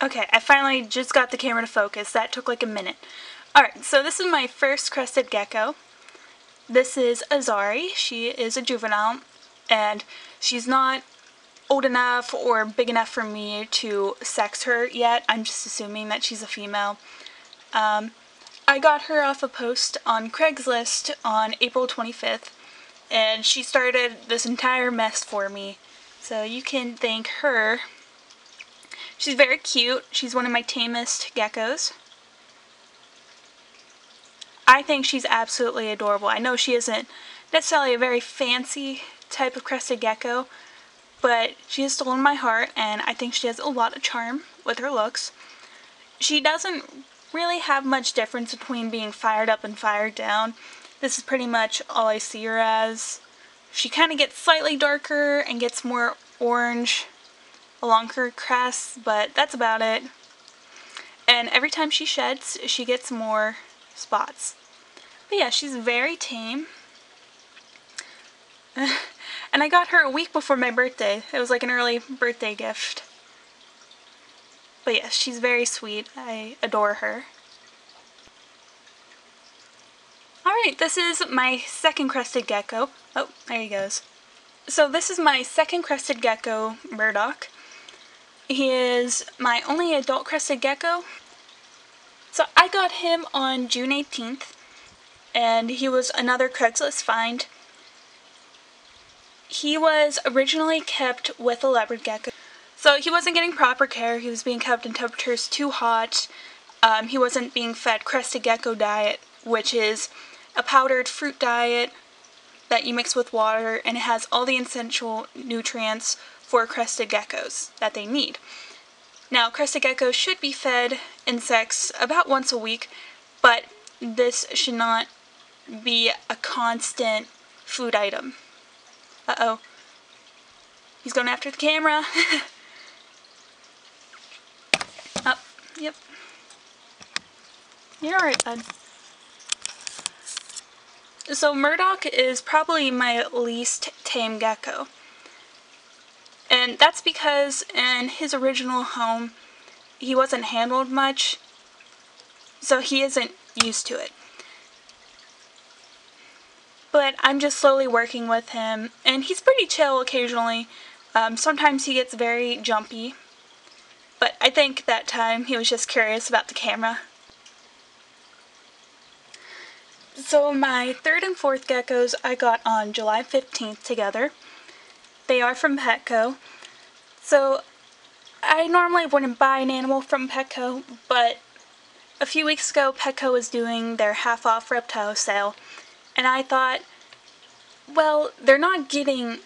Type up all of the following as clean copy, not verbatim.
Okay, I finally just got the camera to focus. That took like a minute. Alright, so this is my first crested gecko. This is Azari. She is a juvenile, and she's not old enough or big enough for me to sex her yet. I'm just assuming that she's a female. I got her off a post on Craigslist on April 25th, and she started this entire mess for me. So you can thank her. She's very cute. She's one of my tamest geckos. I think she's absolutely adorable. I know she isn't necessarily a very fancy type of crested gecko, but she has stolen my heart, and I think she has a lot of charm with her looks. She doesn't really have much difference between being fired up and fired down. This is pretty much all I see her as. She kind of gets slightly darker and gets more orange along her crest, but that's about it. And every time she sheds, she gets more spots. But yeah, she's very tame. And I got her a week before my birthday. It was like an early birthday gift. But yes, she's very sweet. I adore her. Alright, this is my second crested gecko. Oh, there he goes. So this is my second crested gecko, Murdoch. He is my only adult crested gecko. So I got him on June 18th, and he was another Craigslist find. He was originally kept with a leopard gecko. So he wasn't getting proper care. He was being kept in temperatures too hot. He wasn't being fed Crested Gecko diet, which is a powdered fruit diet that you mix with water, and it has all the essential nutrients for crested geckos that they need. Now, crested geckos should be fed insects about once a week, but this should not be a constant food item. Uh-oh. He's going after the camera. Oh, yep. You're alright, bud. So Murdoch is probably my least tame gecko. And that's because in his original home, he wasn't handled much, so he isn't used to it. But I'm just slowly working with him, and he's pretty chill occasionally. Sometimes he gets very jumpy, but I think that time he was just curious about the camera. So my third and fourth geckos I got on July 15th together. They are from Petco. So I normally wouldn't buy an animal from Petco, but a few weeks ago Petco was doing their half-off reptile sale, and I thought, well, they're not getting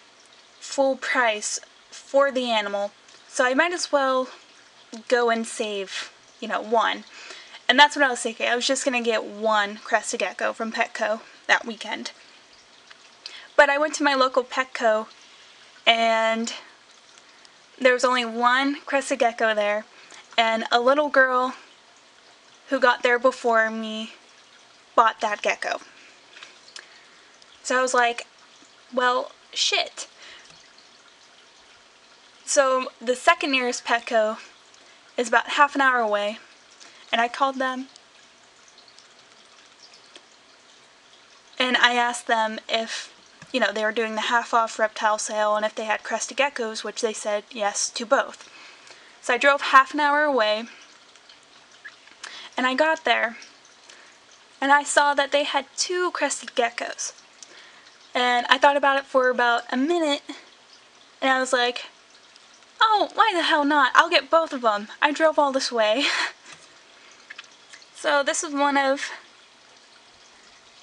full price for the animal, so I might as well go and save, one. And that's what I was thinking. I was just going to get one crested gecko from Petco that weekend. But I went to my local Petco, and there was only one crested gecko there, and a little girl who got there before me bought that gecko. So I was like, well, shit. So the second nearest Petco is about half an hour away, and I called them, and I asked them if, they were doing the half-off reptile sale, and if they had crested geckos, which they said yes to both. So I drove half an hour away, and I got there, and I saw that they had 2 crested geckos. And I thought about it for about a minute, and I was like, oh, why the hell not? I'll get both of them. I drove all this way. So this is one of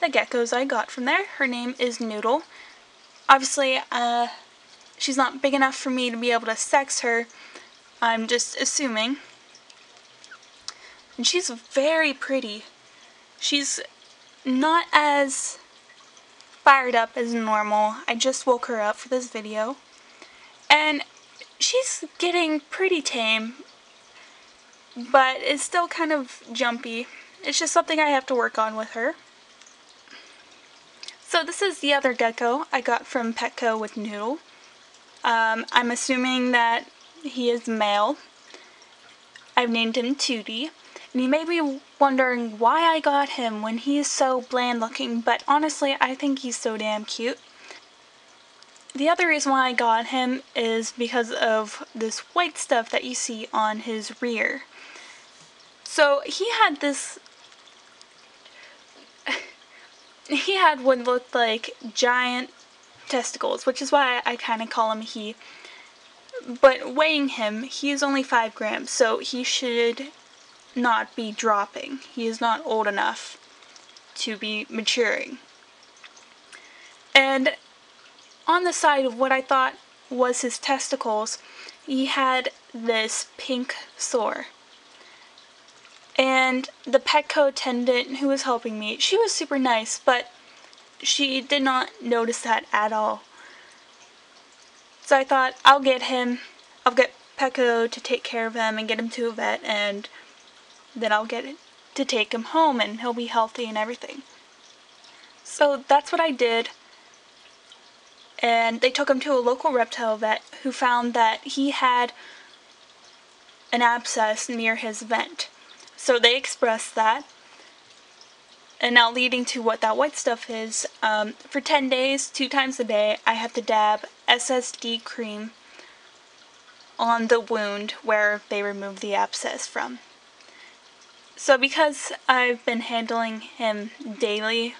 the geckos I got from there. Her name is Noodle. Obviously, she's not big enough for me to be able to sex her. I'm just assuming. And she's very pretty. She's not as fired up as normal. I just woke her up for this video. And she's getting pretty tame, but it's still kind of jumpy. It's just something I have to work on with her. So this is the other gecko I got from Petco with Noodle. I'm assuming that he is male. I've named him Tootie. And you may be wondering why I got him when he's so bland looking, but honestly, I think he's so damn cute. The other reason why I got him is because of this white stuff that you see on his rear. So he had what looked like giant testicles, which is why I kind of call him he. But weighing him, he is only 5 grams, so he should not be dropping. He is not old enough to be maturing. And on the side of what I thought was his testicles, he had this pink sore. And the Petco attendant who was helping me, she was super nice, but she did not notice that at all. So I thought, I'll get Petco to take care of him and get him to a vet, and then I'll get to take him home and he'll be healthy and everything. So that's what I did. And they took him to a local reptile vet who found that he had an abscess near his vent. So they expressed that. And now leading to what that white stuff is, for 10 days, 2 times a day, I have to dab SSD cream on the wound where they removed the abscess from. So because I've been handling him daily,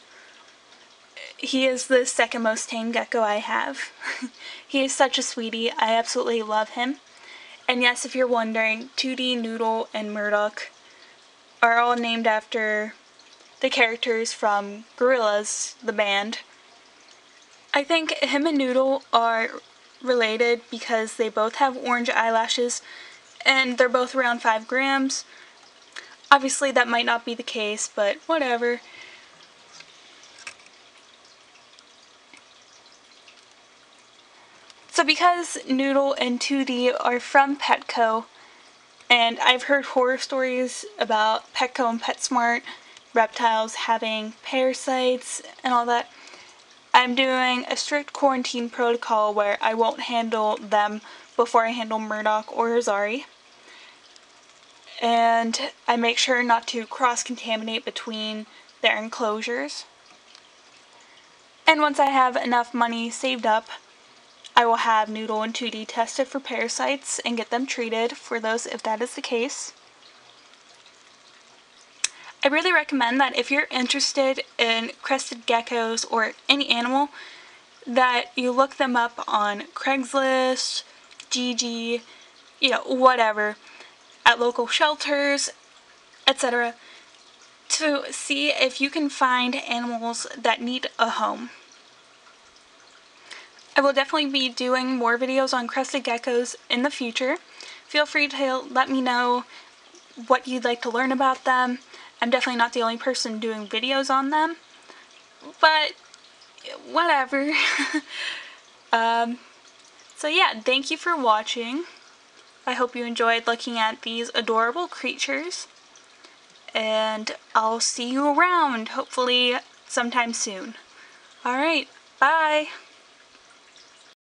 he is the second most tame gecko I have. He is such a sweetie. I absolutely love him. And yes, if you're wondering, Tootie, Noodle, and Murdoch are all named after the characters from Gorillaz, the band. I think him and Noodle are related because they both have orange eyelashes and they're both around 5 grams. Obviously that might not be the case, but whatever. So because Noodle and Tootie are from Petco, and I've heard horror stories about Petco and PetSmart reptiles having parasites and all that, I'm doing a strict quarantine protocol where I won't handle them before I handle Murdoch or Azari. And I make sure not to cross-contaminate between their enclosures. And once I have enough money saved up, I will have Noodle and Tootie tested for parasites and get them treated for those if that is the case. I really recommend that if you're interested in crested geckos or any animal, that you look them up on Craigslist, Gigi, whatever, at local shelters, etc., to see if you can find animals that need a home. I will definitely be doing more videos on crested geckos in the future. Feel free to let me know what you'd like to learn about them. I'm definitely not the only person doing videos on them, but whatever. So yeah, thank you for watching. I hope you enjoyed looking at these adorable creatures, and I'll see you around, hopefully sometime soon. Alright, bye!